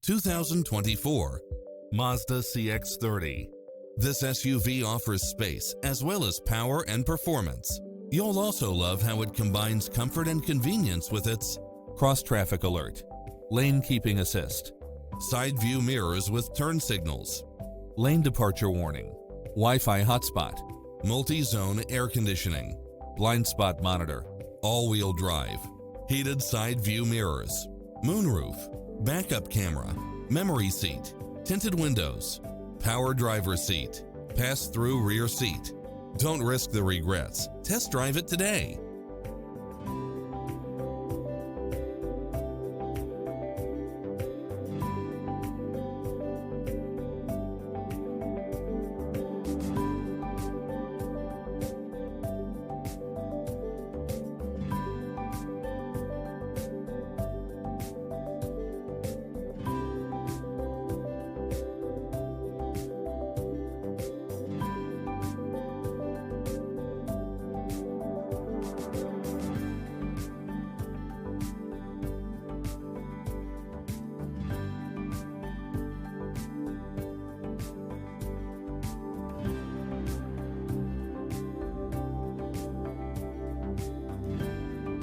2024 Mazda CX-30. This SUV offers space as well as power and performance. You'll also love how it combines comfort and convenience with its cross-traffic alert, lane keeping assist, side view mirrors with turn signals, lane departure warning, Wi-Fi hotspot, multi-zone air conditioning, blind spot monitor, all-wheel drive, heated side view mirrors, moonroof, backup camera, memory seat, tinted windows, power driver seat, pass-through rear seat. Don't risk the regrets. Test drive it today.